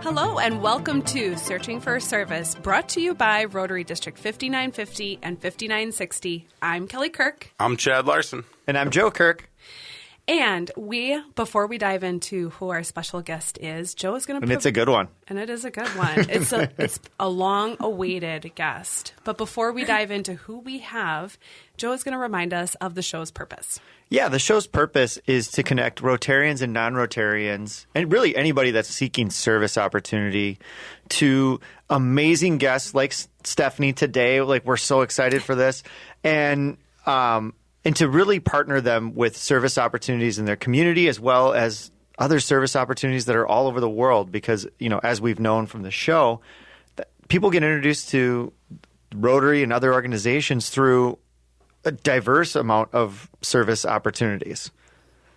Hello and welcome to Searching for a Service, brought to you by Rotary District 5950 and 5960. I'm Kelly Kirk. I'm Chad Larson. And I'm Joe Kirk. And before we dive into who our special guest is, Joe is going to... And it's a good one. And it is a good one. It's a long-awaited guest. But before we dive into who we have, Joe is going to remind us of the show's purpose. Yeah, the show's purpose is to connect Rotarians and non-Rotarians, and really anybody that's seeking service opportunity, to amazing guests like Stephanie today. Like, we're so excited for this. And to really partner them with service opportunities in their community, as well as other service opportunities that are all over the world. Because, you know, as we've known from the show, that people get introduced to Rotary and other organizations through a diverse amount of service opportunities.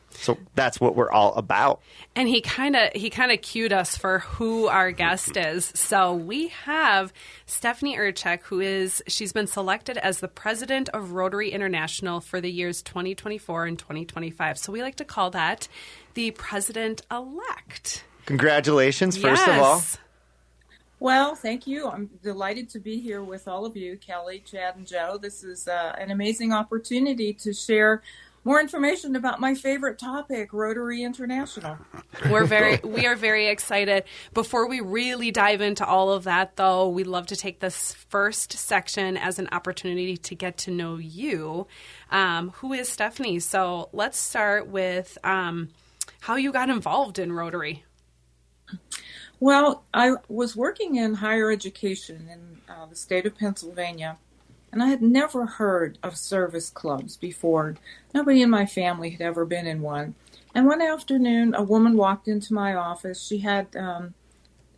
So that's what we're all about. And he kind of cued us for who our guest is. So we have Stephanie Urchick, she's been selected as the President of Rotary International for the years 2024 and 2025. So we like to call that the President-elect. Congratulations, first of all. Well, thank you. I'm delighted to be here with all of you, Kelly, Chad, and Joe. This is an amazing opportunity to share more information about my favorite topic, Rotary International. We are very excited. Before we really dive into all of that, though, we'd love to take this first section as an opportunity to get to know you. Who is Stephanie? So let's start with how you got involved in Rotary. Well, I was working in higher education in the state of Pennsylvania, and I had never heard of service clubs before. Nobody in my family had ever been in one. And one afternoon, a woman walked into my office. She had an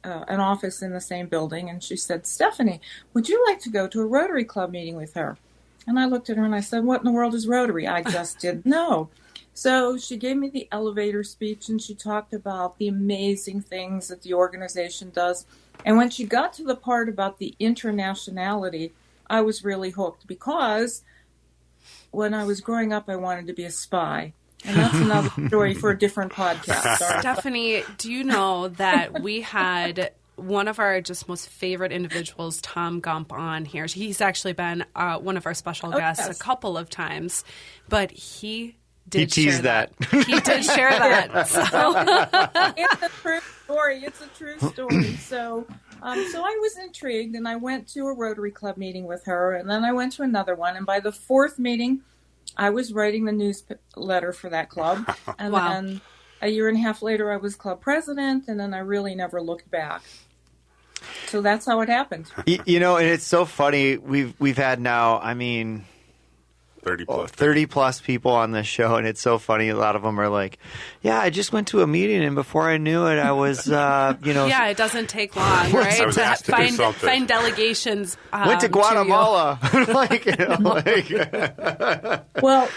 office in the same building, and she said, "Stephanie, would you like to go to a Rotary Club meeting with her?" And I looked at her and I said, "What in the world is Rotary?" I just didn't know. So she gave me the elevator speech, and she talked about the amazing things that the organization does. And when she got to the part about the internationality, I was really hooked, because when I was growing up, I wanted to be a spy. And that's another story for a different podcast. Stephanie, do you know that we had one of our just most favorite individuals, Tom Gump, on here? He's actually been one of our special guests a couple of times, but he teased that. He did share that. So. It's a true story. It's a true story. So I was intrigued, and I went to a Rotary Club meeting with her, and then I went to another one. And by the fourth meeting, I was writing the newsletter for that club. And then a year and a half later, I was club president, and then I really never looked back. So that's how it happened. You know, and it's so funny. We've had now, 30 plus people on this show, and it's so funny. A lot of them are like, "Yeah, I just went to a meeting, and before I knew it, I was, Yeah, it doesn't take long, right? I was asked to do something. Find delegations. Went to Guatemala. Well,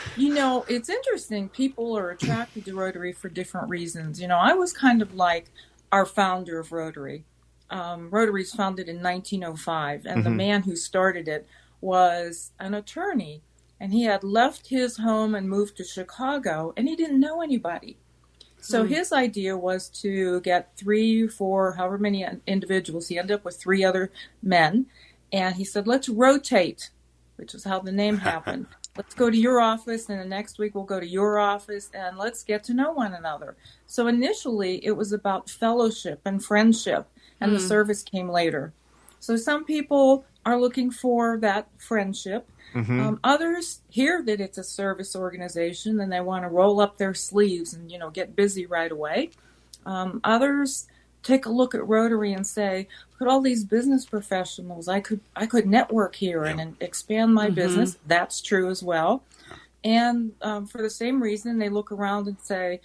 it's interesting. People are attracted to Rotary for different reasons. I was kind of like our founder of Rotary. Rotary's founded in 1905, and the man who started it was an attorney. And he had left his home and moved to Chicago, and he didn't know anybody. So his idea was to get 3, 4, however many individuals. He ended up with 3 other men. And he said, "Let's rotate," which is how the name happened. Let's go to your office, and the next week we'll go to your office, and let's get to know one another. So initially it was about fellowship and friendship, and the service came later. So some people are looking for that friendship. Others hear that it's a service organization and they want to roll up their sleeves and, get busy right away. Others take a look at Rotary and say, "Look at all these business professionals. I could network here and expand my business." That's true as well. And for the same reason, they look around and say,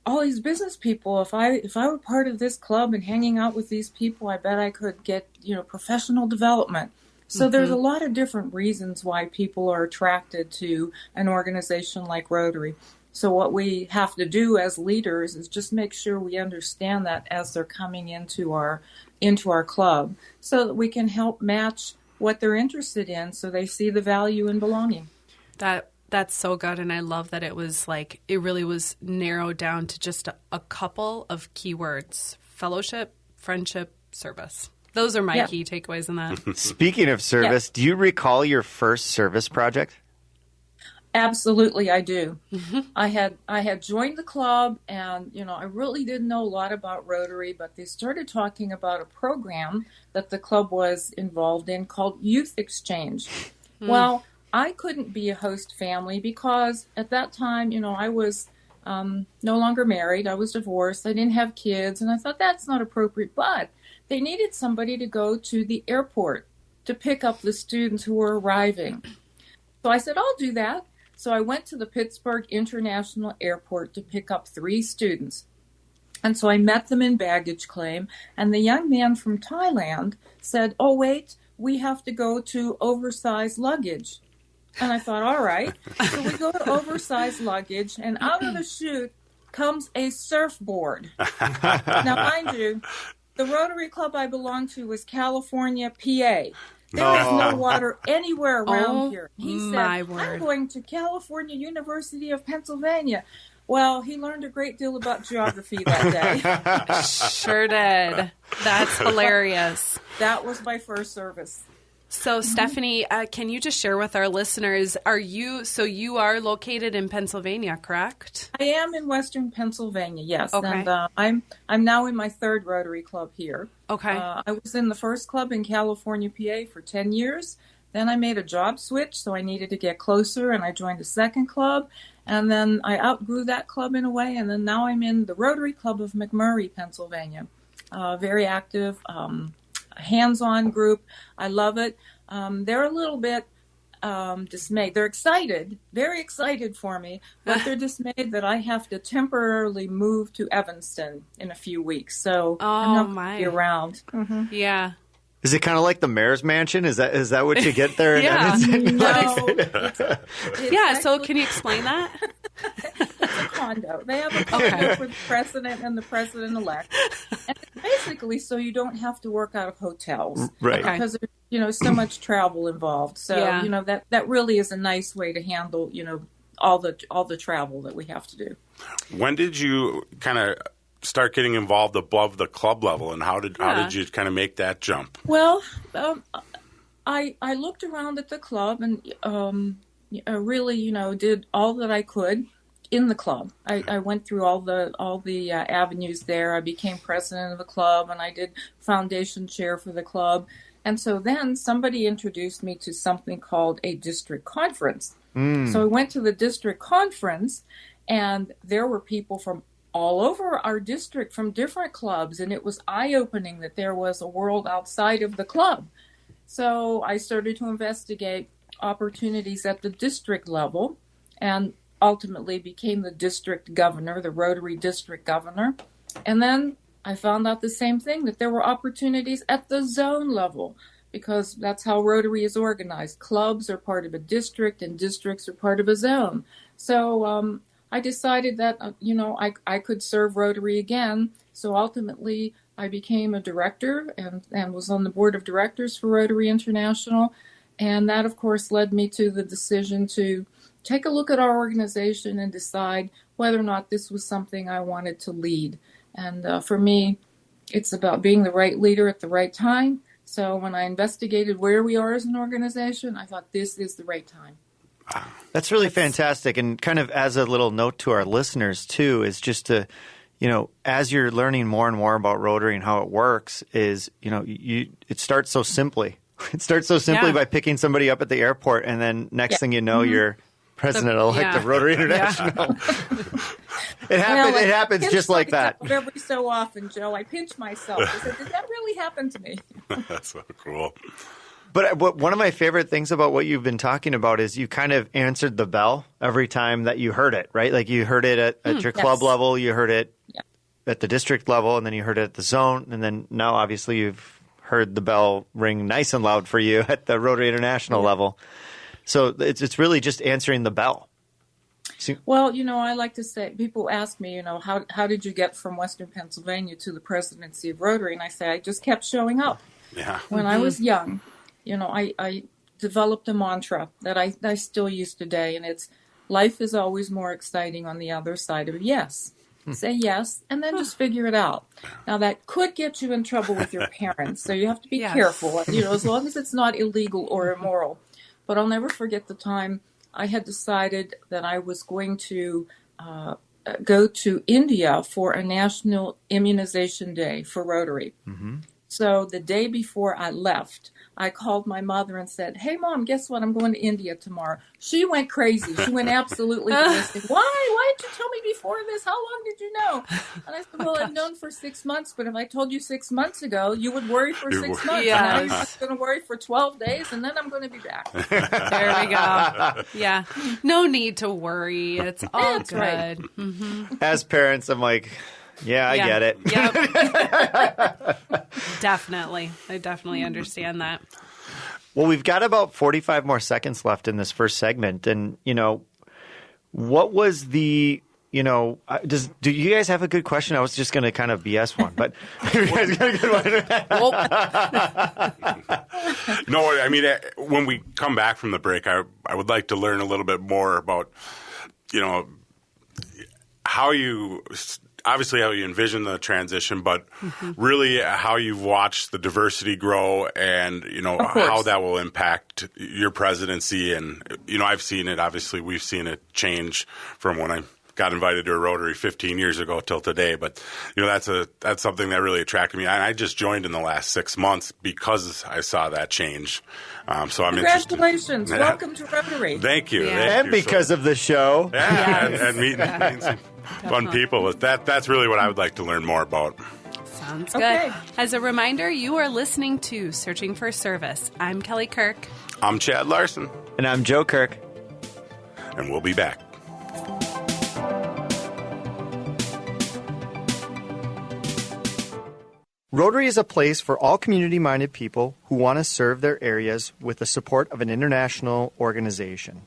"All these business people, if I were part of this club and hanging out with these people, I bet I could get, professional development." So there's a lot of different reasons why people are attracted to an organization like Rotary. So what we have to do as leaders is just make sure we understand that as they're coming into our club, so that we can help match what they're interested in, so they see the value in belonging. That's so good, and I love that it really was narrowed down to just a couple of keywords: fellowship, friendship, service. Those are my key takeaways in that. Speaking of service, do you recall your first service project? Absolutely, I do. Mm-hmm. I had joined the club, and I really didn't know a lot about Rotary, but they started talking about a program that the club was involved in called Youth Exchange. Well, I couldn't be a host family because at that time, I was no longer married. I was divorced. I didn't have kids, and I thought that's not appropriate. But they needed somebody to go to the airport to pick up the students who were arriving. So I said, I'll do that. So I went to the Pittsburgh International Airport to pick up 3 students. And so I met them in baggage claim, and the young man from Thailand said, oh, wait, we have to go to oversized luggage. And I thought, all right. So we go to oversized luggage, and out of the chute comes a surfboard. Now, mind you, the Rotary Club I belonged to was California, PA. There was no water anywhere around here. He said, I'm going to California University of Pennsylvania. Well, he learned a great deal about geography that day. Sure did. That's hilarious. That was my first service. So, Stephanie, can you just share with our listeners, you are located in Pennsylvania, correct? I am in Western Pennsylvania, yes. Okay. And I'm now in my 3rd Rotary Club here. Okay. I was in the first club in California, PA for 10 years. Then I made a job switch, so I needed to get closer, and I joined a 2nd club. And then I outgrew that club in a way, and then now I'm in the Rotary Club of McMurray, Pennsylvania. Very active, hands-on group. I love it. They're a little bit dismayed. They're excited, very excited for me, but they're dismayed that I have to temporarily move to Evanston in a few weeks. So I'm not going to be around. Mm-hmm. Yeah. Is it kind of like the mayor's mansion? Is that what you get there in yeah. Evanston? No. It's so can you explain that? It's a condo. They have a condo for the president and the president-elect. And it's basically so you don't have to work out of hotels. Right. Because there's so much travel involved. So, that really is a nice way to handle, all the travel that we have to do. When did you kind of start getting involved above the club level, and how did you kind of make that jump? Well, I looked around at the club and really, did all that I could in the club. I went through all the avenues there. I became president of the club, and I did foundation chair for the club. And so then somebody introduced me to something called a district conference. So I went to the district conference, and there were people from all over our district from different clubs, and it was eye-opening that there was a world outside of the club. So I started to investigate opportunities at the district level and ultimately became the district governor, the Rotary district governor. And then I found out the same thing, that there were opportunities at the zone level, because that's how Rotary is organized. Clubs are part of a district and districts are part of a zone. So I decided that, I could serve Rotary again. So ultimately, I became a director and was on the board of directors for Rotary International. And that, of course, led me to the decision to take a look at our organization and decide whether or not this was something I wanted to lead. And for me, it's about being the right leader at the right time. So when I investigated where we are as an organization, I thought this is the right time. That's really fantastic. And kind of as a little note to our listeners, too, is just to, as you're learning more and more about Rotary and how it works, is, it starts so simply. It starts so simply by picking somebody up at the airport, and then next thing you know, you're president-elect of Rotary International. It happens just like that. Every so often, Joe, I pinch myself. I said, did that really happen to me? That's so cool. But one of my favorite things about what you've been talking about is you kind of answered the bell every time that you heard it, right? Like you heard it at your club level, you heard it at the district level, and then you heard it at the zone, and then now obviously you've heard the bell ring nice and loud for you at the Rotary International level. So it's really just answering the bell. Well, I like to say, people ask me, how did you get from Western Pennsylvania to the presidency of Rotary? And I say, I just kept showing up. Yeah. When I was young, I developed a mantra that I still use today, and it's life is always more exciting on the other side of yes. Say yes, and then just figure it out. Now, that could get you in trouble with your parents, so you have to be careful, as long as it's not illegal or immoral. But I'll never forget the time I had decided that I was going to go to India for a national immunization day for Rotary. Mm-hmm. So the day before I left, I called my mother and said, "Hey, Mom, guess what? I'm going to India tomorrow." She went crazy. She went absolutely ballistic. Why didn't you tell me before this? How long did you know? And I said, well, I've known for 6 months, but if I told you 6 months ago, you would worry for 6 months. Yes. Now you're just going to worry for 12 days, and then I'm going to be back. There we go. Yeah. No need to worry. It's all That's good. right. Mm-hmm. As parents, I'm like, I get it. Yep. Definitely. I definitely understand that. Well, we've got about 45 more seconds left in this first segment. And, what was the, do you guys have a good question? I was just going to kind of BS one, but you guys got a good one. No, I mean, when we come back from the break, I would like to learn a little bit more about, how you envision the transition, but really how you've watched the diversity grow and, how that will impact your presidency. And, I've seen it, obviously we've seen it change from when I got invited to a Rotary 15 years ago till today. But, that's something that really attracted me. And I just joined in the last 6 months because I saw that change. So I'm interested. Congratulations. Welcome to Rotary. Thank you. Yeah. Thank And you. because of the show. Yeah, and meeting some fun people. That's really what I would like to learn more about. Sounds good. Okay. As a reminder, you are listening to Searching for Service. I'm Kelly Kirk. I'm Chad Larson. And I'm Joe Kirk. And we'll be back. Rotary is a place for all community-minded people who want to serve their areas with the support of an international organization.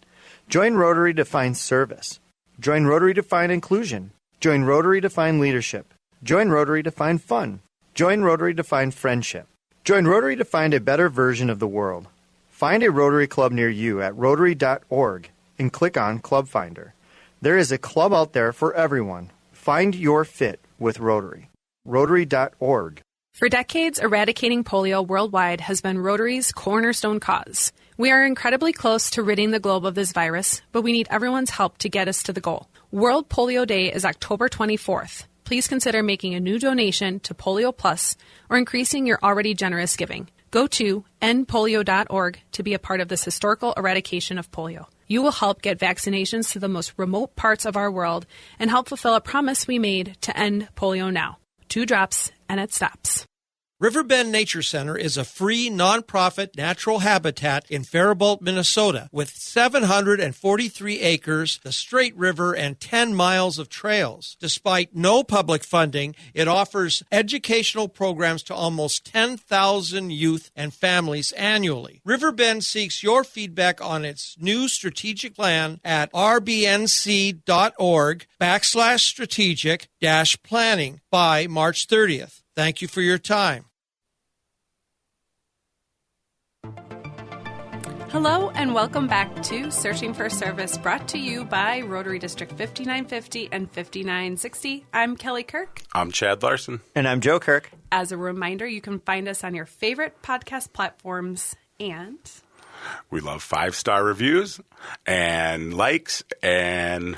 Join Rotary to find service. Join Rotary to find inclusion. Join Rotary to find leadership. Join Rotary to find fun. Join Rotary to find friendship. Join Rotary to find a better version of the world. Find a Rotary Club near you at Rotary.org and click on Club Finder. There is a club out there for everyone. Find your fit with Rotary. Rotary.org. For decades, eradicating polio worldwide has been Rotary's cornerstone cause. We are incredibly close to ridding the globe of this virus, but we need everyone's help to get us to the goal. World Polio Day is October 24th. Please consider making a new donation to Polio Plus or increasing your already generous giving. Go to endpolio.org to be a part of this historical eradication of polio. You will help get vaccinations to the most remote parts of our world and help fulfill a promise we made to end polio now. 2 drops and it stops. Riverbend Nature Center is a free, nonprofit natural habitat in Faribault, Minnesota, with 743 acres, the Straight River, and 10 miles of trails. Despite no public funding, it offers educational programs to almost 10,000 youth and families annually. Riverbend seeks your feedback on its new strategic plan at rbnc.org/strategic-planning by March 30th. Thank you for your time. Hello and welcome back to Searching for Service, brought to you by Rotary District 5950 and 5960. I'm Kelly Kirk. I'm Chad Larson. And I'm Joe Kirk. As a reminder, you can find us on your favorite podcast platforms, and We love 5-star reviews and likes and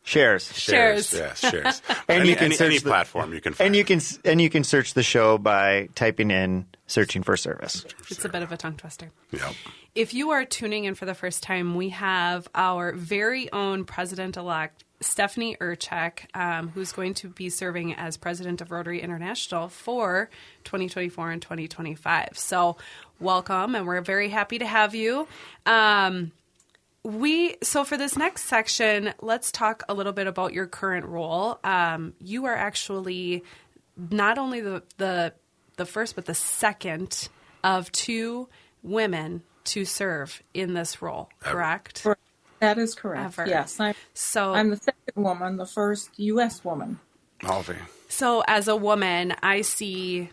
Shares. Shares. Yes, shares. And you can any search platform you can find. And you can search the show by typing in Searching for Service. it's a bit of a tongue twister. Yep. If you are tuning in for the first time, we have our very own president-elect, Stephanie Urchick, who's going to be serving as president of Rotary International for 2024 and 2025. So welcome, and we're very happy to have you. So for this next section, let's talk a little bit about your current role. You are actually not only the first, but the second of 2 women to serve in this role, correct? That is correct. Ever. Yes. I'm the second woman, the first U.S. woman. So as a woman, I see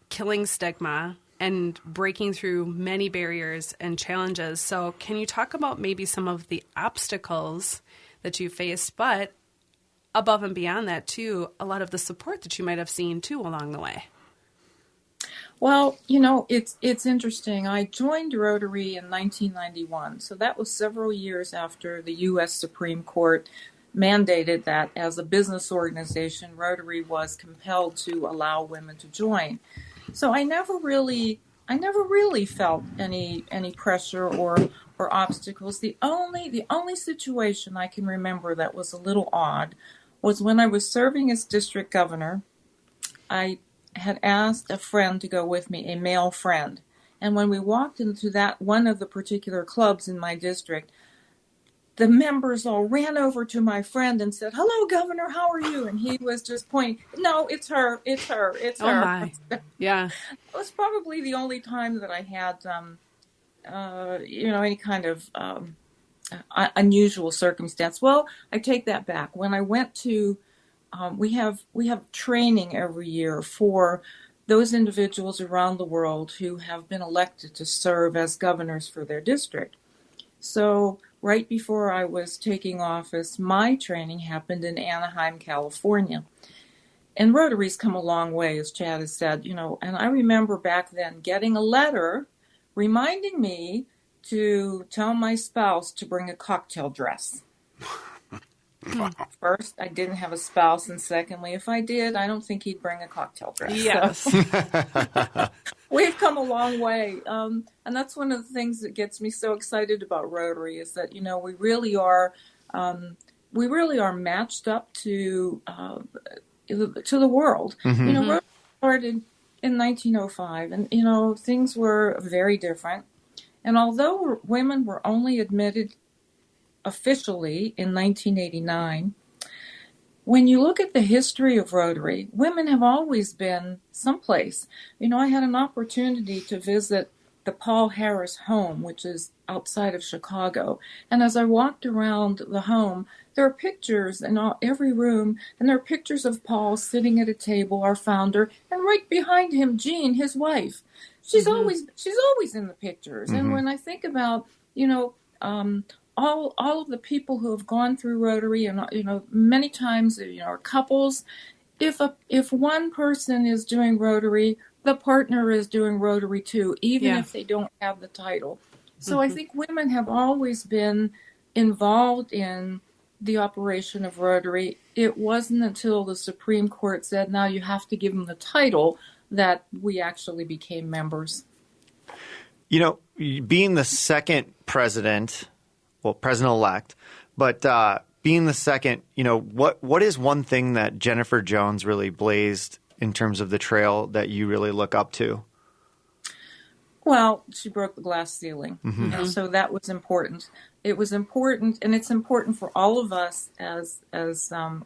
killing stigma and breaking through many barriers and challenges. So can you talk about maybe some of the obstacles that you faced, but above and beyond that, too, a lot of the support that you might have seen, too, along the way. Well, it's interesting. I joined Rotary in 1991, so that was several years after the U.S. Supreme Court mandated that as a business organization, Rotary was compelled to allow women to join. So I never really felt any pressure or obstacles. The only situation I can remember that was a little odd was when I was serving as district governor. I had asked a friend to go with me, a male friend. And when we walked into that one of the particular clubs in my district, the members all ran over to my friend and said, "Hello, Governor, how are you?" And he was just pointing, "No, it's her, it's her, it's her." Oh, my. Yeah. It was probably the only time that I had, any kind of unusual circumstance. Well, I take that back. When I went to we have training every year for those individuals around the world who have been elected to serve as governors for their district. So right before I was taking office, my training happened in Anaheim, California. And Rotary's come a long way, as Chad has said, and I remember back then getting a letter reminding me to tell my spouse to bring a cocktail dress. Wow. First, I didn't have a spouse, and secondly, if I did, I don't think he'd bring a cocktail dress. Yes. So, we've come a long way, and that's one of the things that gets me so excited about Rotary is that we really are matched up to the world. Mm-hmm. Rotary started in 1905, and things were very different. And although women were only admitted officially in 1989, when you look at the history of Rotary, women have always been someplace. I had an opportunity to visit the Paul Harris home, which is outside of Chicago. And as I walked around the home, there are pictures in every room, and there are pictures of Paul sitting at a table, our founder, and right behind him, Jean, his wife. She's always in the pictures. Mm-hmm. And when I think about, all of the people who have gone through Rotary, and many times are couples. If one person is doing Rotary, the partner is doing Rotary too, even if they don't have the title. So I think women have always been involved in the operation of Rotary. It wasn't until the Supreme Court said, "Now you have to give them the title," that we actually became members. Being the second president. Well, president-elect, but being the second, what is one thing that Jennifer Jones really blazed in terms of the trail that you really look up to? Well, she broke the glass ceiling, mm-hmm. So that was important. It was important, and it's important for all of us as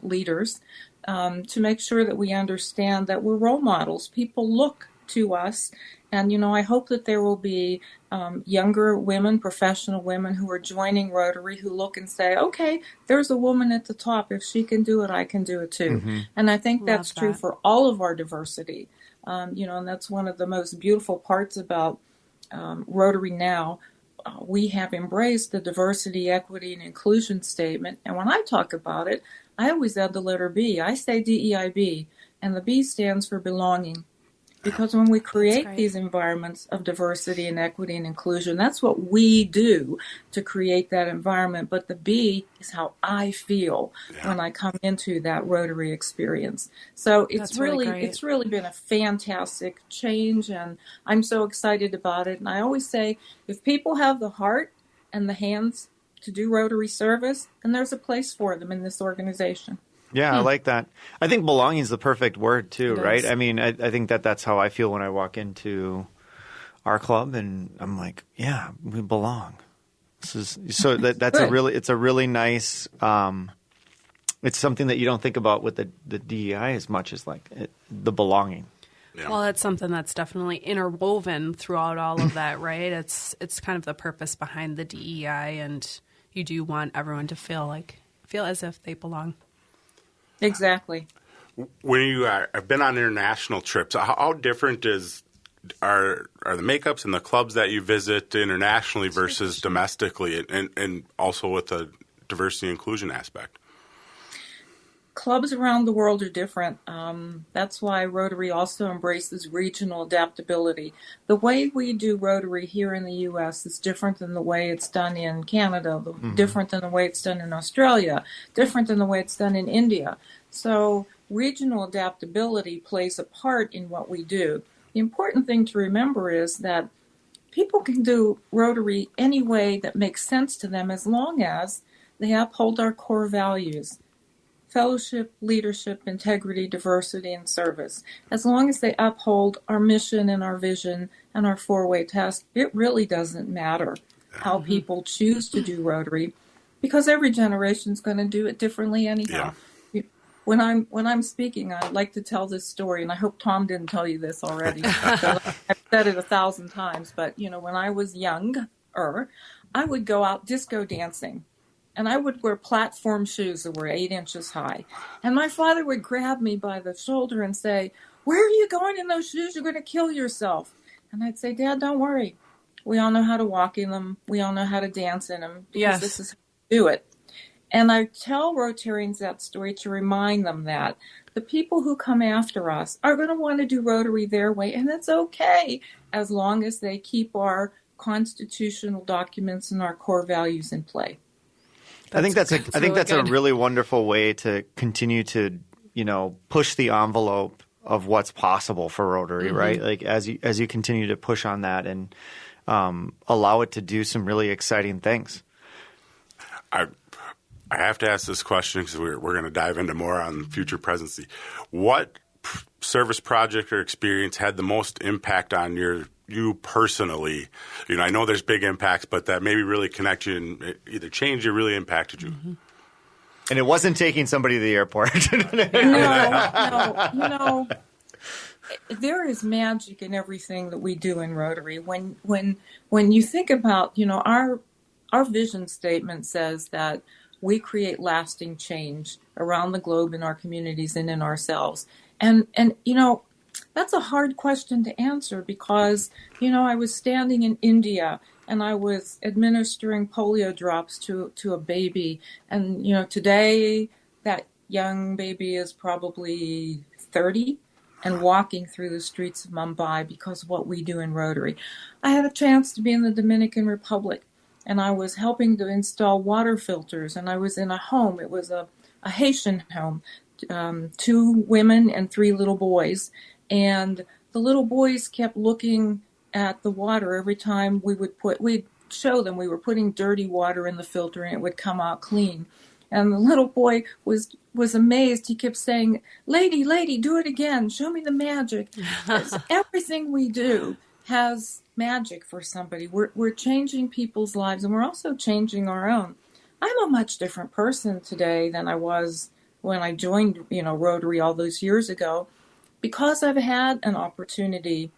leaders to make sure that we understand that we're role models. People look to us. And, I hope that there will be younger women, professional women who are joining Rotary who look and say, okay, there's a woman at the top. If she can do it, I can do it too. Mm-hmm. And I think that's true for all of our diversity. And that's one of the most beautiful parts about Rotary now. We have embraced the diversity, equity, and inclusion statement. And when I talk about it, I always add the letter B. I say DEIB, and the B stands for belonging. Because when we create these environments of diversity and equity and inclusion, that's what we do to create that environment. But the B is how I feel when I come into that Rotary experience. So it's really been a fantastic change, and I'm so excited about it. And I always say, if people have the heart and the hands to do Rotary service, then there's a place for them in this organization. Yeah, I like that. I think belonging is the perfect word too, right? I mean, I think that's how I feel when I walk into our club, and I'm like, yeah, we belong. That's it's a really nice. It's something that you don't think about with the DEI as much as the belonging. Yeah. Well, it's something that's definitely interwoven throughout all of that, right? It's kind of the purpose behind the DEI, and you do want everyone to feel as if they belong. Exactly. When you have been on international trips, how different are the makeups and the clubs that you visit internationally versus domestically, and also with the diversity inclusion aspect? clubs around the world are different. That's why Rotary also embraces regional adaptability. The way we do Rotary here in the U.S. is different than the way it's done in Canada, different than the way it's done in Australia, different than the way it's done in India. So regional adaptability plays a part in what we do. The important thing to remember is that people can do Rotary any way that makes sense to them as long as they uphold our core values: fellowship, leadership, integrity, diversity, and service. As long as they uphold our mission and our vision and our four-way test, it really doesn't matter how people choose to do Rotary, because every generation is going to do it differently anyhow. Yeah. When I'm speaking, I like to tell this story, and I hope Tom didn't tell you this already. I've said it 1,000 times, but when I was younger, I would go out disco dancing. And I would wear platform shoes that were 8 inches high. And my father would grab me by the shoulder and say, "Where are you going in those shoes? You're going to kill yourself." And I'd say, "Dad, don't worry. We all know how to walk in them. We all know how to dance in them. Because this is how we do it." And I tell Rotarians that story to remind them that the people who come after us are going to want to do Rotary their way. And it's okay as long as they keep our constitutional documents and our core values in play. I think that's a really wonderful way to continue to, push the envelope of what's possible for Rotary, right? Like as you continue to push on that and allow it to do some really exciting things. I have to ask this question because we're going to dive into more on future presidency. What service project or experience had the most impact on you personally? I know there's big impacts, but that maybe really connect you and either changed you or really impacted you. And it wasn't taking somebody to the airport. No. There is magic in everything that we do in Rotary. When you think about, our vision statement says that we create lasting change around the globe in our communities and in ourselves. And that's a hard question to answer because, I was standing in India and I was administering polio drops to a baby. And, today that young baby is probably 30 and walking through the streets of Mumbai because of what we do in Rotary. I had a chance to be in the Dominican Republic and I was helping to install water filters, and I was in a home. It was a Haitian home, 2 women and 3 little boys. And the little boys kept looking at the water every time we'd show them we were putting dirty water in the filter and it would come out clean. And the little boy was amazed. He kept saying, lady, do it again. Show me the magic. Everything we do has magic for somebody. We're changing people's lives, and we're also changing our own. I'm a much different person today than I was when I joined, Rotary all those years ago, because I've had an opportunity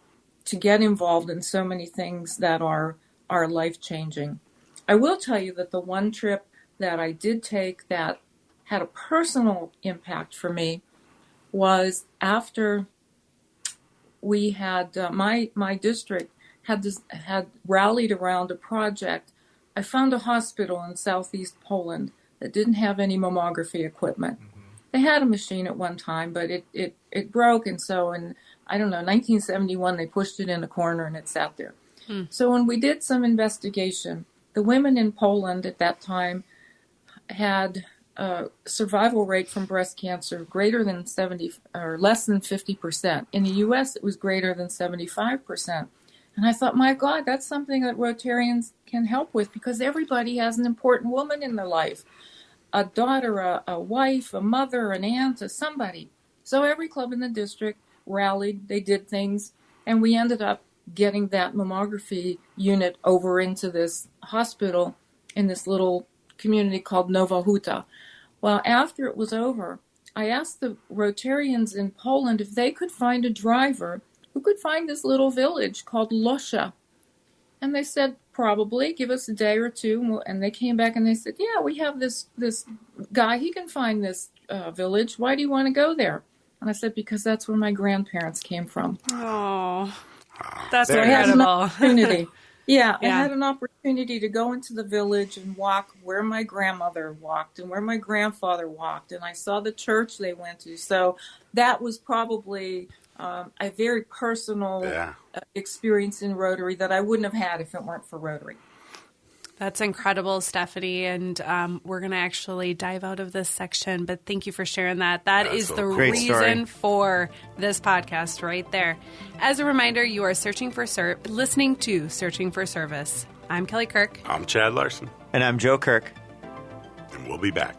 to get involved in so many things that are life-changing. I will tell you that the one trip that I did take that had a personal impact for me was after we had my district had rallied around a project. I found a hospital in southeast Poland that didn't have any mammography equipment. They had a machine at one time, but it broke, and so in 1971 they pushed it in a corner and it sat there. So when we did some investigation, the women in Poland at that time had a survival rate from breast cancer greater than 70 or less than 50%. In the U.S., it was greater than 75%. And I thought, my God, that's something that Rotarians can help with, because everybody has an important woman in their life. A daughter, a wife, a mother, an aunt, somebody. So every club in the district rallied, they did things, and we ended up getting that mammography unit over into this hospital in this little community called Nowa Huta. Well, after it was over, I asked the Rotarians in Poland if they could find a driver who could find this little village called Losza. And they said, probably, give us a day or two. And they came back and they said, yeah, we have this guy, he can find this village. Why do you want to go there? And I said, because that's where my grandparents came from. Oh, that's so incredible. I had an opportunity. Yeah, I had an opportunity to go into the village and walk where my grandmother walked and where my grandfather walked, and I saw the church they went to. So that was probably a very personal experience in Rotary that I wouldn't have had if it weren't for Rotary. That's incredible, Stephanie, and we're going to actually dive out of this section, but thank you for sharing that. That is the reason for this podcast right there. As a reminder, you are listening to Searching for Service. I'm Kelly Kirk. I'm Chad Larson. And I'm Joe Kirk. And we'll be back.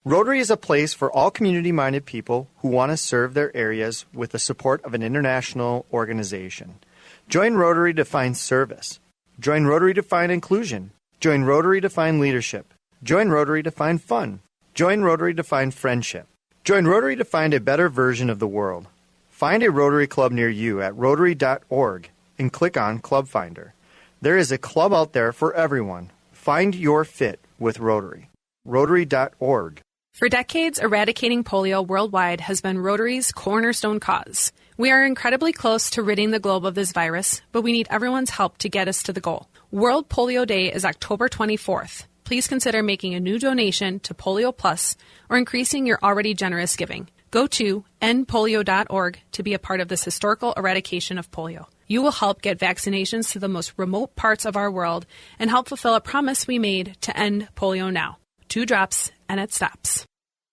Rotary is a place for all community-minded people who want to serve their areas with the support of an international organization. Join Rotary to find service. Join Rotary to find inclusion. Join Rotary to find leadership. Join Rotary to find fun. Join Rotary to find friendship. Join Rotary to find a better version of the world. Find a Rotary Club near you at Rotary.org and click on Club Finder. There is a club out there for everyone. Find your fit with Rotary. Rotary.org. For decades, eradicating polio worldwide has been Rotary's cornerstone cause. We are incredibly close to ridding the globe of this virus, but we need everyone's help to get us to the goal. World Polio Day is October 24th. Please consider making a new donation to Polio Plus or increasing your already generous giving. Go to endpolio.org to be a part of this historical eradication of polio. You will help get vaccinations to the most remote parts of our world and help fulfill a promise we made to end polio now. 2 drops and it stops.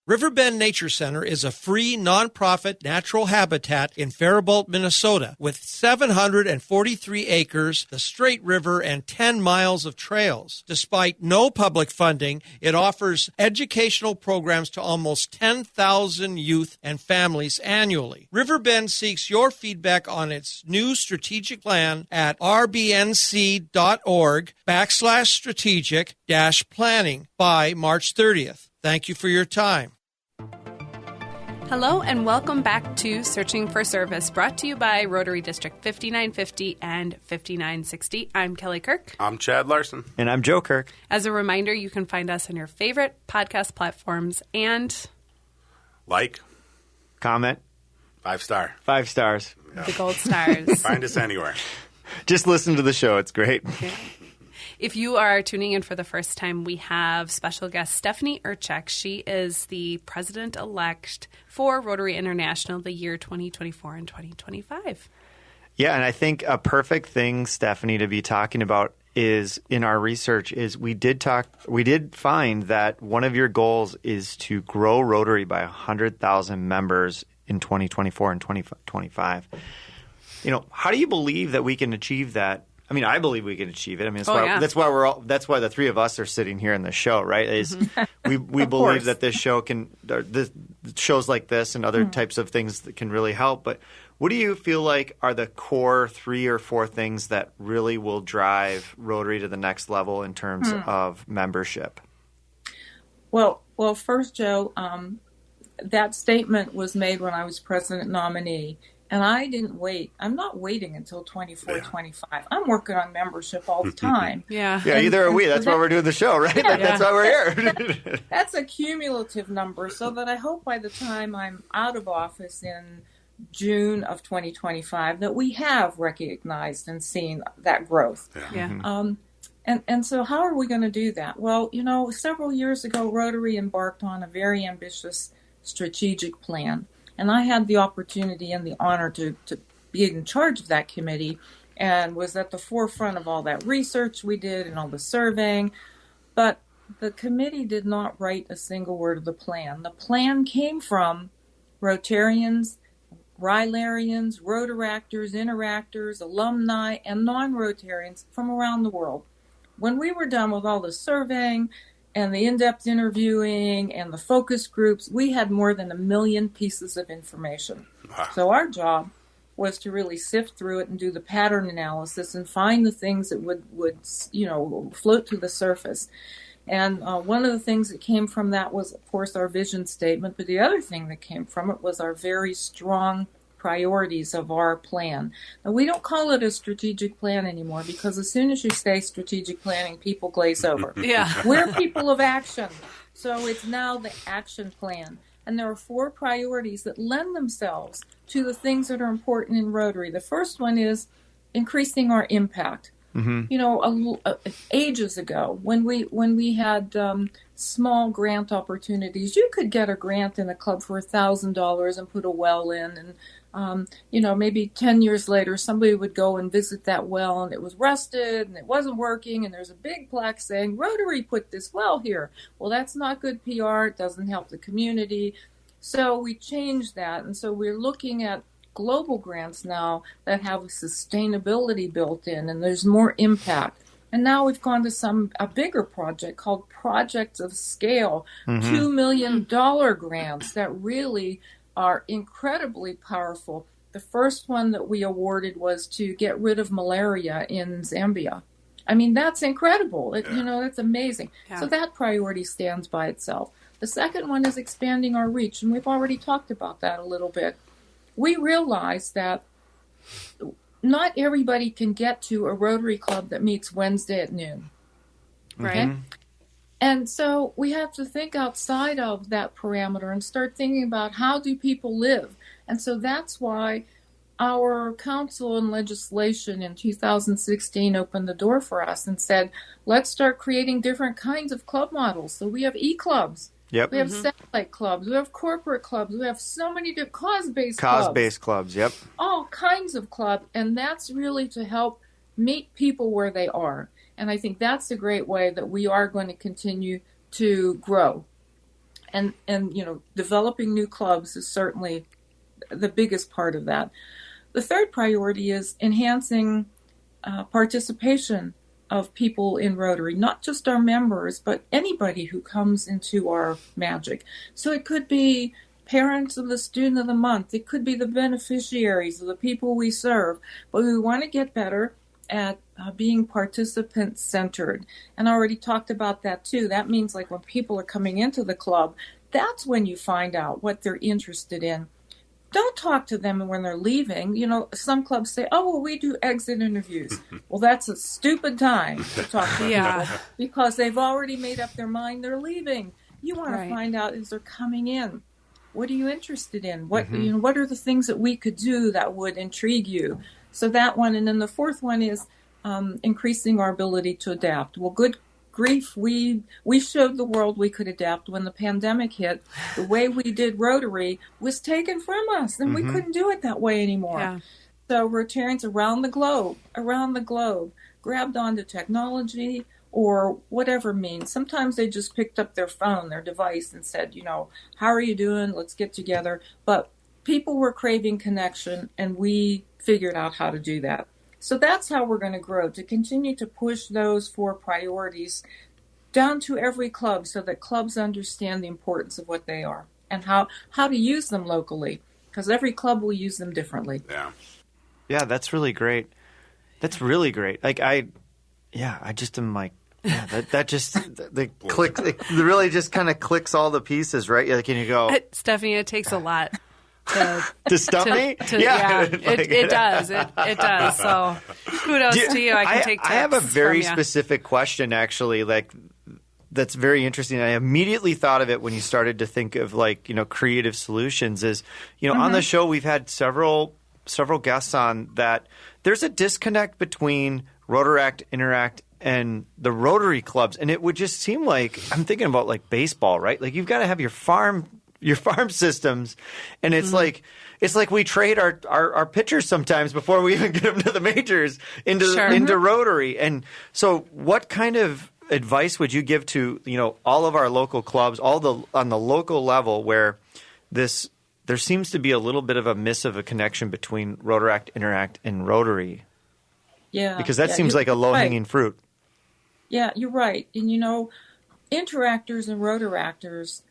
Riverbend Nature Center is a free, nonprofit natural habitat in Faribault, Minnesota, with 743 acres, the Straight River, and 10 miles of trails. Despite no public funding, it offers educational programs to almost 10,000 youth and families annually. Riverbend seeks your feedback on its new strategic plan at rbnc.org/strategic-planning by March 30th. Thank you for your time. Hello and welcome back to Searching for Service, brought to you by Rotary District 5950 and 5960. I'm Kelly Kirk. I'm Chad Larson. And I'm Joe Kirk. As a reminder, you can find us on your favorite podcast platforms and... comment, 5-star. 5 stars. The gold stars. Find us anywhere. Just listen to the show. It's great. Yeah. If you are tuning in for the first time, we have special guest Stephanie Urchick. She is the president-elect for Rotary International the year 2024 and 2025. Yeah, and I think a perfect thing, Stephanie, to be talking about is in our research is we did find that one of your goals is to grow Rotary by 100,000 members in 2024 and 2025. You know, how do you believe that we can achieve that? I mean, I believe we can achieve it. I mean, that's why the three of us are sitting here in the show, right? Is we believe that this show shows like this and other types of things that can really help. But what do you feel like are the core 3 or 4 things that really will drive Rotary to the next level in terms of membership? Well, first, Joe, that statement was made when I was president nominee. And I didn't wait. I'm not waiting until 24, 25. I'm working on membership all the time. Yeah, either are we. That's why we're doing the show, right? Yeah, that's why we're here. That's a cumulative number, so that I hope by the time I'm out of office in June of 2025 that we have recognized and seen that growth. Yeah. And so how are we going to do that? Well, you know, several years ago, Rotary embarked on a very ambitious strategic plan. And I had the opportunity and the honor to be in charge of that committee and was at the forefront of all that research we did and all the surveying. But the committee did not write a single word of the plan. The plan came from Rotarians, Rylarians, Rotaractors, Interactors, alumni, and non-Rotarians from around the world. When we were done with all the surveying and the in-depth interviewing and the focus groups, we had more than 1 million pieces of information. Wow. So our job was to really sift through it and do the pattern analysis and find the things that would float to the surface. And one of the things that came from that was, of course, our vision statement. But the other thing that came from it was our very strong priorities of our plan. Now, we don't call it a strategic plan anymore because as soon as you say strategic planning, people glaze over. Yeah. We're people of action. So it's now the action plan. And there are 4 priorities that lend themselves to the things that are important in Rotary. The first one is increasing our impact. You know, ages ago, when we had small grant opportunities, you could get a grant in a club for $1,000 and put a well in, and you know, maybe 10 years later, somebody would go and visit that well, and it was rusted and it wasn't working, and there's a big plaque saying Rotary put this well here. Well, that's not good PR. It doesn't help the community. So we changed that, and so we're looking at global grants now that have sustainability built in, and there's more impact. And now we've gone to a bigger project called Projects of Scale, $2 million grants that really are incredibly powerful. The first one that we awarded was to get rid of malaria in Zambia. I mean, that's incredible. You know, that's amazing. Yeah. So that priority stands by itself. The second one is expanding our reach, and we've already talked about that a little bit. We realize that not everybody can get to a Rotary Club that meets Wednesday at noon. Right. And so we have to think outside of that parameter and start thinking about how do people live. And so that's why our council and legislation in 2016 opened the door for us and said, let's start creating different kinds of club models. So we have e-clubs. Yep. We have satellite clubs. We have corporate clubs. We have so many different cause-based clubs. Yep. All kinds of clubs. And that's really to help meet people where they are. And I think that's a great way that we are going to continue to grow. And you know, developing new clubs is certainly the biggest part of that. The third priority is enhancing participation of people in Rotary, not just our members, but anybody who comes into our magic. So it could be parents of the student of the month. It could be the beneficiaries of the people we serve. But we want to get better at being participant-centered. And I already talked about that too. That means like when people are coming into the club, that's when you find out what they're interested in. Don't talk to them when they're leaving. You know, some clubs say, oh, well, we do exit interviews. Well, that's a stupid time to talk to people because they've already made up their mind they're leaving. You want to find out as they're coming in. What are you interested in? What you know, what are the things that we could do that would intrigue you? So that one. And then the fourth one is increasing our ability to adapt. Well, good grief, we showed the world we could adapt when the pandemic hit. The way we did Rotary was taken from us, and we couldn't do it that way anymore. Yeah. So Rotarians around the globe, grabbed onto technology or whatever means. Sometimes they just picked up their phone, their device, and said, you know, how are you doing? Let's get together. But people were craving connection, and we figured out how to do that. So that's how we're going to grow, to continue to push those 4 priorities down to every club so that clubs understand the importance of what they are and how to use them locally, because every club will use them differently. Yeah, that's really great. That's really great. Like I just am like, that just the click. It really just kind of clicks all the pieces, right? Like, and you go, Stephanie, it takes a lot. To stump me? It does. It does. So kudos to you. I can take tips. I have a very specific question, actually, like that's very interesting. I immediately thought of it when you started to think of, like, you know, creative solutions. Is, you know, on the show we've had several guests on that. There's a disconnect between Rotaract, Interact, and the Rotary clubs, and it would just seem like, I'm thinking about like baseball, right? Like you've got to have your farm systems, and it's like we trade our pitchers sometimes before we even get them to the majors into Rotary. And so what kind of advice would you give to, you know, all of our local clubs, on the local level, where there seems to be a little bit of a miss of a connection between Rotaract, Interact, and Rotary? Yeah, because that seems like a low-hanging fruit. Yeah, you're right. And you know, Interactors and Rotaractors,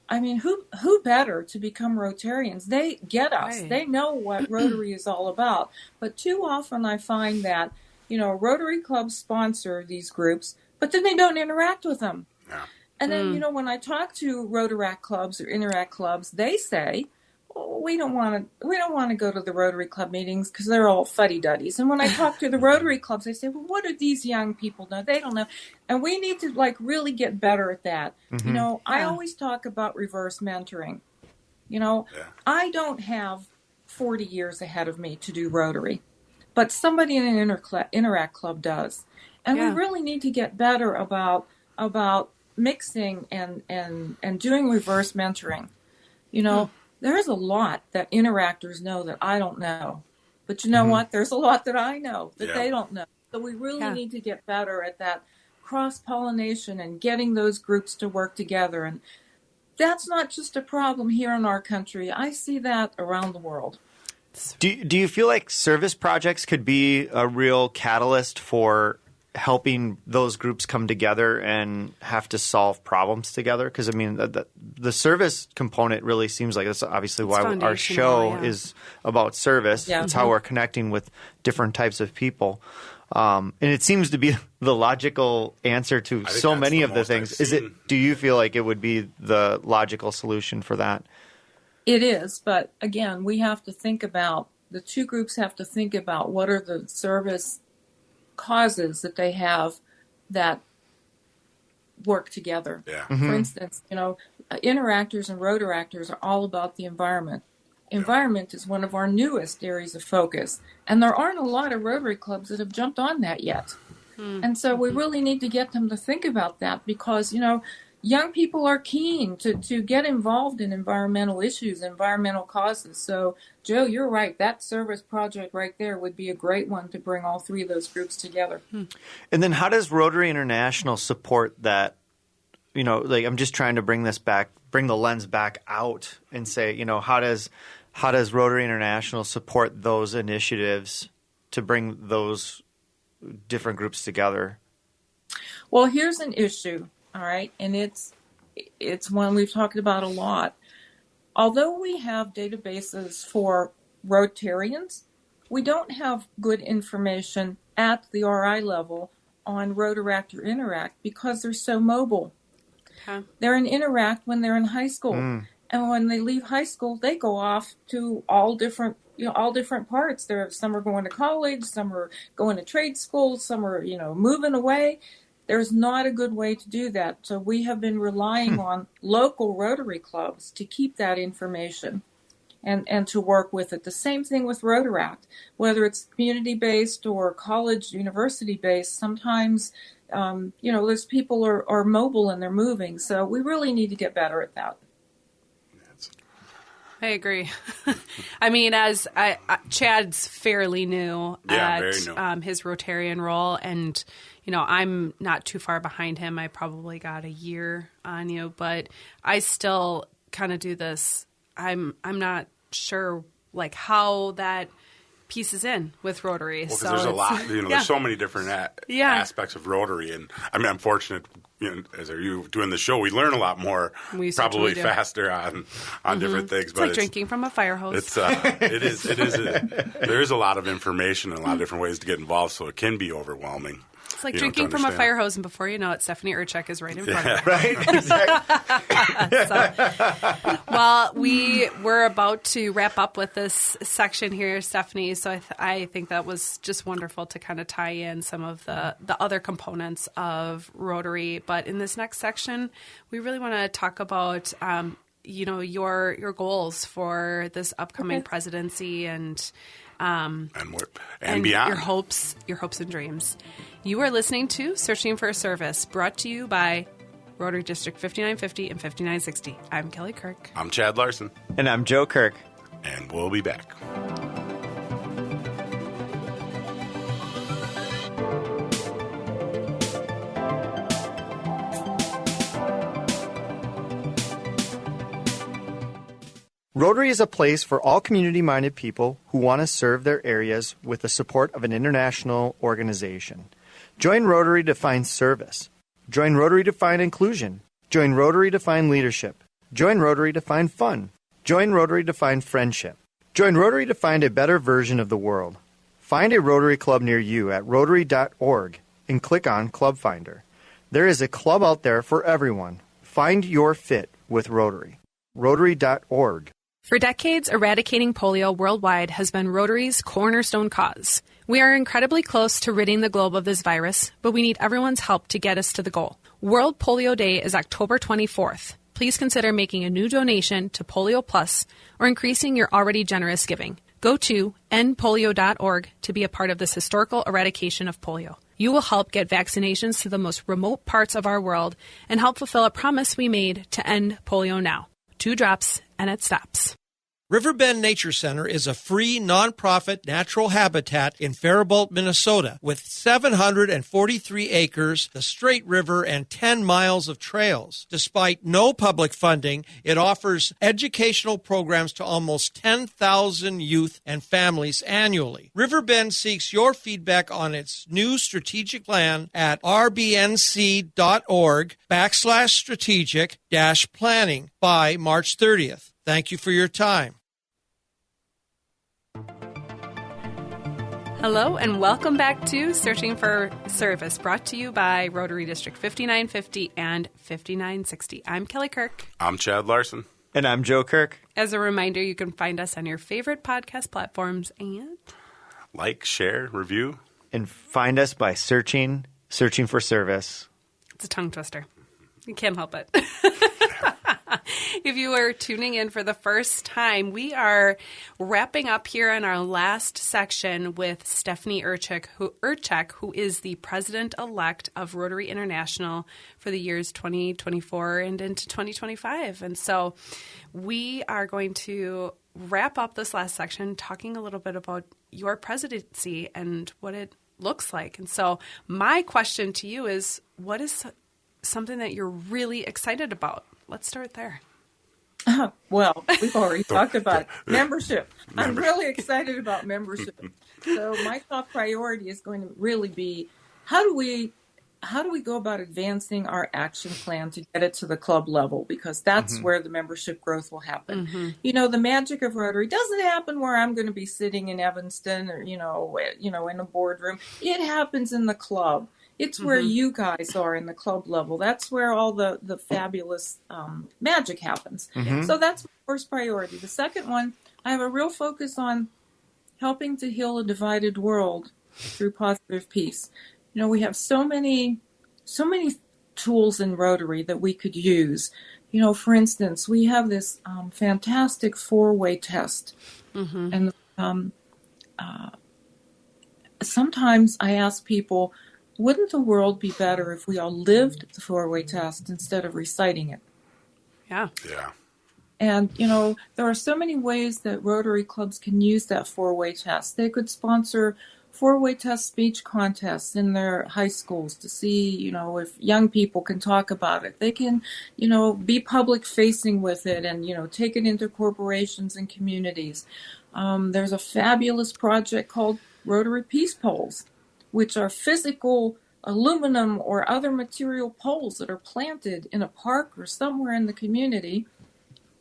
I mean, who better to become Rotarians? They get us. Right. They know what Rotary is all about. But too often I find that, you know, Rotary clubs sponsor these groups, but then they don't interact with them. Yeah. And then, you know, when I talk to Rotaract clubs or Interact clubs, they say, oh, we don't want to go to the Rotary Club meetings because they're all fuddy-duddies. And when I talk to the Rotary clubs, they say, well, what do these young people know? They don't know. And we need to, like, really get better at that. You know, I always talk about reverse mentoring. I don't have 40 years ahead of me to do Rotary, but somebody in an Interact Club does. And we really need to get better about mixing and doing reverse mentoring. There's a lot that interactors know that I don't know. But you know what? There's a lot that I know that they don't know. So we really need to get better at that cross-pollination and getting those groups to work together. And that's not just a problem here in our country. I see that around the world. Do you feel like service projects could be a real catalyst for helping those groups come together and have to solve problems together? Because, I mean, the service component really seems like that's obviously why our show is about service. Yeah. It's how we're connecting with different types of people. And it seems to be the logical answer to so many of the things. Do you feel like it would be the logical solution for that? It is. But again, the two groups have to think about what are the service causes that they have that work together. Yeah. Mm-hmm. For instance, interactors and rotaractors are all about the environment. Environment is one of our newest areas of focus, and there aren't a lot of Rotary clubs that have jumped on that yet. Mm-hmm. And so we really need to get them to think about that because, young people are keen to get involved in environmental issues, environmental causes. So, Joe, you're right. That service project right there would be a great one to bring all three of those groups together. And then how does Rotary International support that? I'm just trying to bring the lens back out and say, how does Rotary International support those initiatives to bring those different groups together? Well, here's an issue. All right, and it's one we've talked about a lot. Although we have databases for Rotarians, we don't have good information at the RI level on Rotaract or Interact because they're so mobile. Okay. They're in Interact when they're in high school, and when they leave high school, they go off to all different parts. Some are going to college, some are going to trade school, some are moving away. There's not a good way to do that. So we have been relying on local Rotary clubs to keep that information and to work with it. The same thing with Rotaract, whether it's community-based or college, university-based. Sometimes, those people are mobile and they're moving. So we really need to get better at that. I agree. I mean, Chad's fairly new at his Rotarian role, and I'm not too far behind him. I probably got a year on you, but I still kind of do this. I'm not sure how that pieces in with Rotary. Well, because there's a lot. There's so many different aspects of Rotary, and I mean, I'm fortunate. As are you doing the show, we learn a lot more, probably faster on different things. It's like drinking from a fire hose. It is. There is a lot of information and a lot of different ways to get involved, so it can be overwhelming. It's like drinking from a fire hose, and before you know it, Stephanie Urchick is right in front of you. Right, exactly. Well, we're about to wrap up with this section here, Stephanie, so I think that was just wonderful to kind of tie in some of the other components of Rotary. But in this next section, we really want to talk about your goals for this upcoming presidency and beyond. Your hopes and dreams. You are listening to Searching for a Service, brought to you by Rotary District 5950 and 5960. I'm Kelly Kirk. I'm Chad Larson. And I'm Joe Kirk. And we'll be back. Rotary is a place for all community-minded people who want to serve their areas with the support of an international organization. Join Rotary to find service. Join Rotary to find inclusion. Join Rotary to find leadership. Join Rotary to find fun. Join Rotary to find friendship. Join Rotary to find a better version of the world. Find a Rotary Club near you at Rotary.org and click on Club Finder. There is a club out there for everyone. Find your fit with Rotary. Rotary.org. For decades, eradicating polio worldwide has been Rotary's cornerstone cause. We are incredibly close to ridding the globe of this virus, but we need everyone's help to get us to the goal. World Polio Day is October 24th. Please please consider making a new donation to Polio Plus or increasing your already generous giving. Go to endpolio.org to be a part of this historical eradication of polio. You will help get vaccinations to the most remote parts of our world and help fulfill a promise we made to end polio now. 2 drops and it stops. Riverbend Nature Center is a free, nonprofit natural habitat in Faribault, Minnesota, with 743 acres, the Straight River, and 10 miles of trails. Despite no public funding, it offers educational programs to almost 10,000 youth and families annually. Riverbend seeks your feedback on its new strategic plan at rbnc.org/strategic-planning by March 30th. Thank you for your time. Hello and welcome back to Searching for Service, brought to you by Rotary District 5950 and 5960. I'm Kelly Kirk. I'm Chad Larson. And I'm Joe Kirk. As a reminder, you can find us on your favorite podcast platforms and like, share, review. And find us by searching for service. It's a tongue twister. You can't help it. If you are tuning in for the first time, we are wrapping up here in our last section with Stephanie Urchick, who is the president-elect of Rotary International for the years 2024 and into 2025. And so we are going to wrap up this last section talking a little bit about your presidency and what it looks like. And so my question to you is, what is something that you're really excited about? Let's start there. Well, we've already talked about membership. I'm really excited about membership. So my top priority is going to really be how do we go about advancing our action plan to get it to the club level, because that's where the membership growth will happen. Mm-hmm. You know, the magic of Rotary doesn't happen where I'm going to be sitting in Evanston or in a boardroom. It happens in the club. It's where you guys are in the club level. That's where all the fabulous magic happens. Mm-hmm. So that's my first priority. The second one, I have a real focus on helping to heal a divided world through positive peace. You know, we have so many tools in Rotary that we could use. You know, for instance, we have this fantastic 4-way test. Mm-hmm. And sometimes I ask people, wouldn't the world be better if we all lived the 4-way test instead of reciting it? Yeah. Yeah. And, you know, there are so many ways that Rotary clubs can use that 4-way test. They could sponsor 4-way test speech contests in their high schools to see, you know, if young people can talk about it. They can, you know, be public facing with it and, you know, take it into corporations and communities. There's a fabulous project called Rotary Peace Poles, which are physical aluminum or other material poles that are planted in a park or somewhere in the community.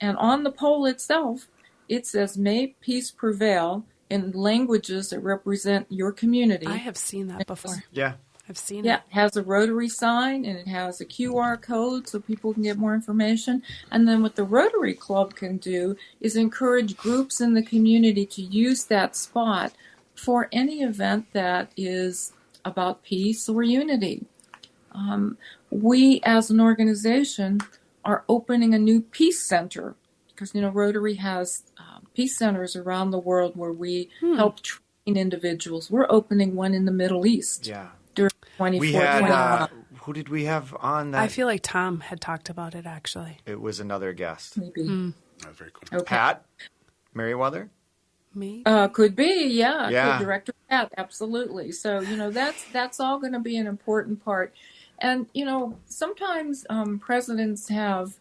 And on the pole itself, it says, "May peace prevail," in languages that represent your community. I have seen that before. Yeah. I've seen it. It has a Rotary sign and it has a QR code so people can get more information. And then what the Rotary Club can do is encourage groups in the community to use that spot for any event that is about peace or unity. We, as an organization, are opening a new peace center because, you know, Rotary has peace centers around the world where we help train individuals. We're opening one in the Middle East. Yeah. During 24, we had, who did we have on that? I feel like Tom had talked about it, actually. It was another guest. Maybe. That's very cool. Okay. Pat Merriweather? Maybe. Could be, yeah. Yeah. Director Pat, absolutely. So, you know, that's all going to be an important part. And, you know, sometimes presidents have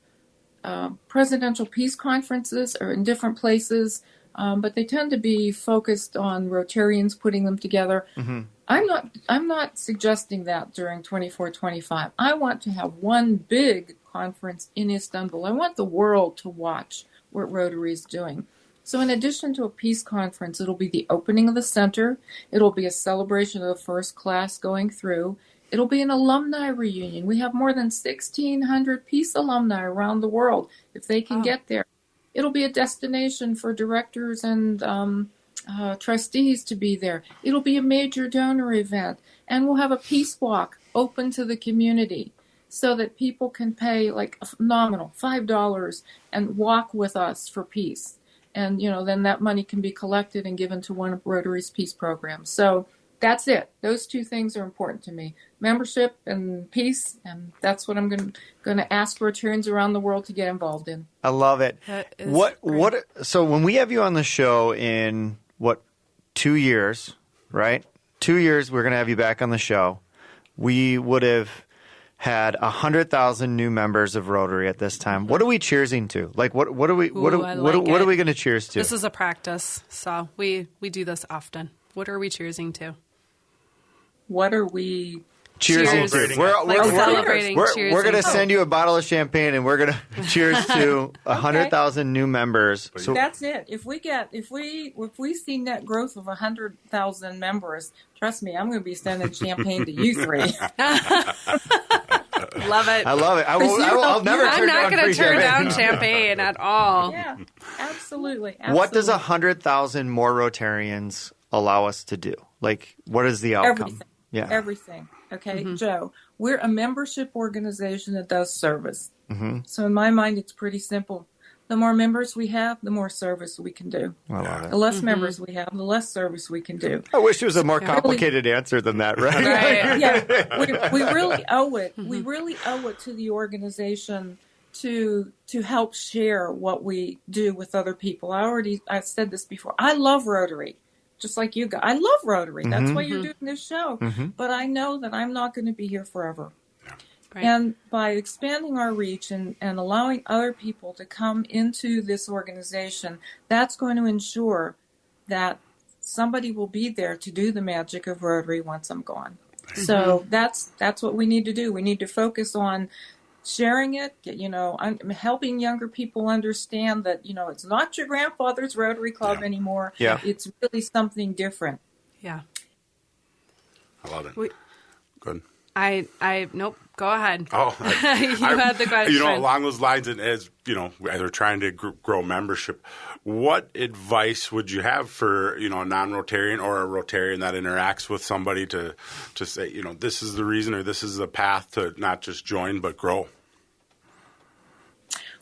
presidential peace conferences or in different places, but they tend to be focused on Rotarians putting them together. Mm-hmm. I'm not suggesting that during 24-25. I want to have one big conference in Istanbul. I want the world to watch what Rotary is doing. So in addition to a peace conference, it'll be the opening of the center. It'll be a celebration of the first class going through. It'll be an alumni reunion. We have more than 1,600 peace alumni around the world, if they can get there. It'll be a destination for directors and trustees to be there. It'll be a major donor event. And we'll have a peace walk open to the community. so that people can pay like a nominal $5 and walk with us for peace. And, then that money can be collected and given to one of Rotary's peace programs. So that's it. Those two things are important to me: membership and peace. And that's what I'm going to ask Rotarians around the world to get involved in. I love it. So when we have you on the show in 2 years, right? 2 years, we're going to have you back on the show. We would have had 100,000 new members of Rotary at this time. What are we cheersing to? Like, what are we going to cheers to? This is a practice, so we do this often. What are we cheersing to? What are we cheersing to? We're celebrating. We're going to send you a bottle of champagne, and we're going to cheers to 100,000 new members. So that's it. If we see net growth of 100,000 members, trust me, I'm going to be sending champagne to you three. Love it. I love it. I'll never. I'm not going to turn down champagne at all. Yeah, absolutely. What does 100,000 more Rotarians allow us to do? Like, what is the outcome? Everything. Yeah. Everything. Okay, Joe, we're a membership organization that does service. So in my mind, it's pretty simple. The more members we have, the more service we can do. The less members we have, the less service we can do. I wish there was a more complicated answer than that, right? Yeah, we really owe it. We really owe it to the organization to help share what we do with other people. I've said this before. I love Rotary. Just like you guys. I love Rotary. That's why you're doing this show. But I know that I'm not going to be here forever. Right. And by expanding our reach and allowing other people to come into this organization, that's going to ensure that somebody will be there to do the magic of Rotary once I'm gone. So that's what we need to do. We need to focus on sharing it, I'm helping younger people understand that, it's not your grandfather's Rotary Club anymore. Yeah. It's really something different. Yeah. I love it. Good. Nope. Go ahead. Oh, you had the question. Along those lines, and as we're trying to grow membership, what advice would you have for a non-Rotarian or a Rotarian that interacts with somebody to say, this is the reason or this is the path to not just join but grow?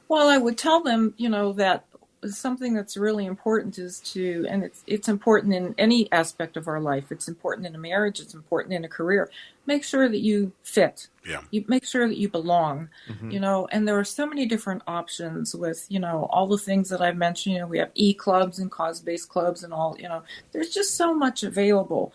Well, I would tell them, that something that's really important is and it's important in any aspect of our life. It's important in a marriage. It's important in a career. Make sure that you fit. Yeah. You make sure that you belong, and there are so many different options with, all the things that I've mentioned. We have e-clubs and cause-based clubs and all, there's just so much available.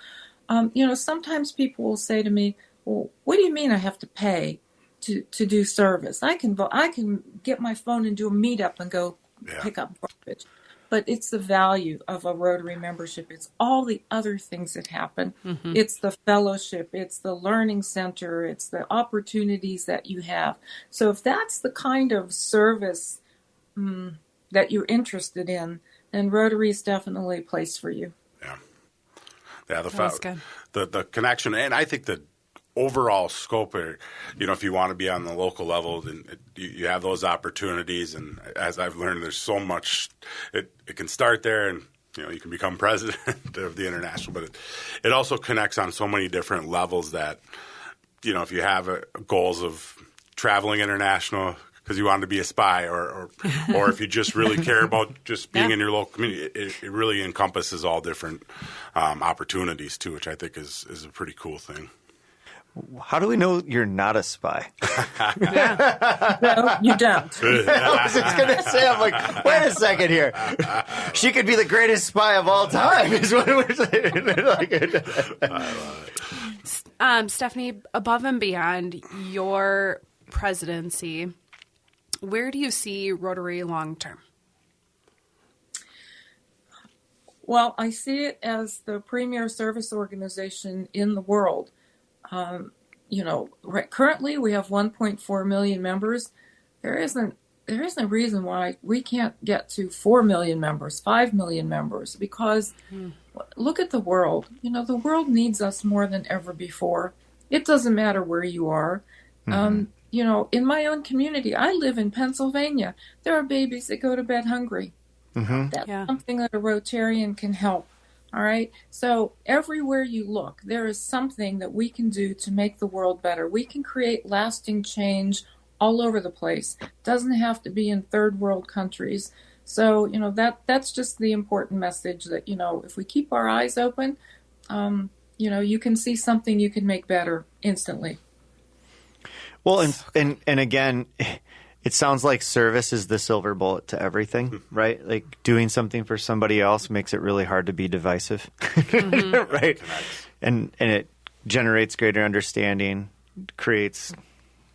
Sometimes people will say to me, well, what do you mean I have to pay to do service? I can get my phone and do a meetup and go pick up garbage. But it's the value of a Rotary membership. It's all the other things that happen. It's the fellowship. It's the learning center. It's the opportunities that you have. So if that's the kind of service that you're interested in, then Rotary is definitely a place for you. Yeah, the connection, and I think the overall scope, if you want to be on the local level, then you have those opportunities. And as I've learned, there's so much. It can start there, and you can become president of the international. But it also connects on so many different levels that if you have goals of traveling international because you want to be a spy, or if you just really care about just being in your local community, it really encompasses all different opportunities too, which I think is a pretty cool thing. How do we know you're not a spy? No, you don't. I was just going to say, I'm like, wait a second here. She could be the greatest spy of all time, is what we're saying. Stephanie, above and beyond your presidency, where do you see Rotary long term? Well, I see it as the premier service organization in the world. Currently we have 1.4 million members. There isn't a reason why we can't get to 4 million members, 5 million members, because look at the world. The world needs us more than ever before. It doesn't matter where you are. In my own community, I live in Pennsylvania. There are babies that go to bed hungry. That's something that a Rotarian can help. All right. So everywhere you look, there is something that we can do to make the world better. We can create lasting change all over the place. It doesn't have to be in third world countries. So, that's just the important message that, if we keep our eyes open, you can see something you can make better instantly. Well, and again, it sounds like service is the silver bullet to everything, right? Like doing something for somebody else makes it really hard to be divisive, right? And it generates greater understanding, creates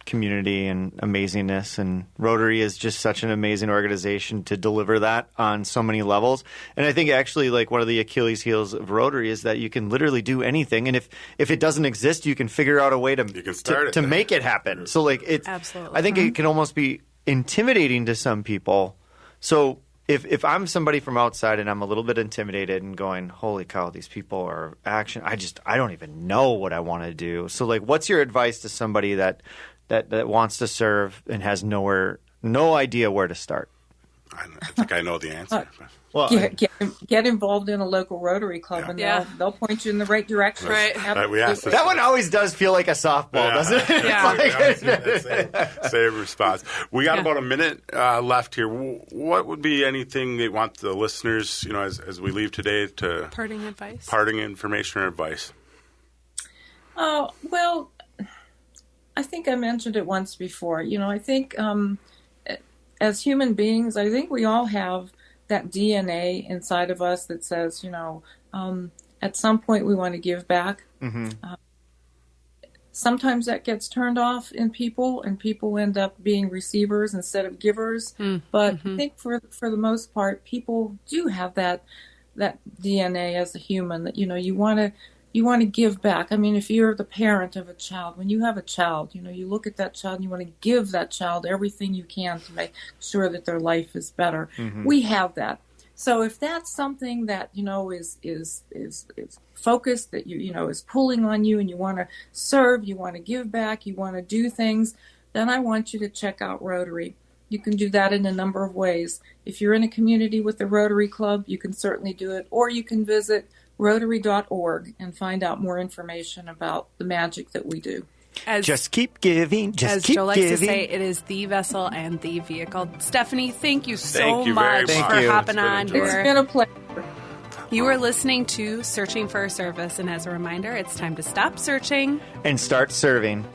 community and amazingness. And Rotary is just such an amazing organization to deliver that on so many levels. And I think actually like one of the Achilles heels of Rotary is that you can literally do anything. And if it doesn't exist, you can figure out a way to make it happen. So like Absolutely. I think it can almost be intimidating to some people. So if I'm somebody from outside and I'm a little bit intimidated and going, holy cow, these people are action. I don't even know what I want to do. So like, what's your advice to somebody that wants to serve and has no idea where to start? I think I know the answer. Well, get involved in a local Rotary club, and they'll point you in the right direction. Right. We asked that one always does feel like a softball, doesn't it? Yeah. Same response. We got about a minute left here. What would be anything they want the listeners, as we leave today, to parting advice, parting information or advice? Oh, well, I think I mentioned it once before. I think as human beings, I think we all have that DNA inside of us that says, at some point we want to give back. Mm-hmm. Sometimes that gets turned off in people, and people end up being receivers instead of givers. Mm-hmm. But I think for the most part, people do have that DNA as a human that, you want to give back. I mean, if you're the parent of a child, when you have a child, you look at that child and you want to give that child everything you can to make sure that their life is better. Mm-hmm. We have that. So if that's something that, is focused, that is pulling on you, and you want to serve, you want to give back, you want to do things, then I want you to check out Rotary. You can do that in a number of ways. If you're in a community with a Rotary Club, you can certainly do it, or you can visit Rotary.org and find out more information about the magic that we do. Just keep giving. As Joe likes to say, it is the vessel and the vehicle. Stephanie, thank you so much for hopping on here. It's been a pleasure. You are listening to Searching for a Service, and as a reminder, it's time to stop searching and start serving.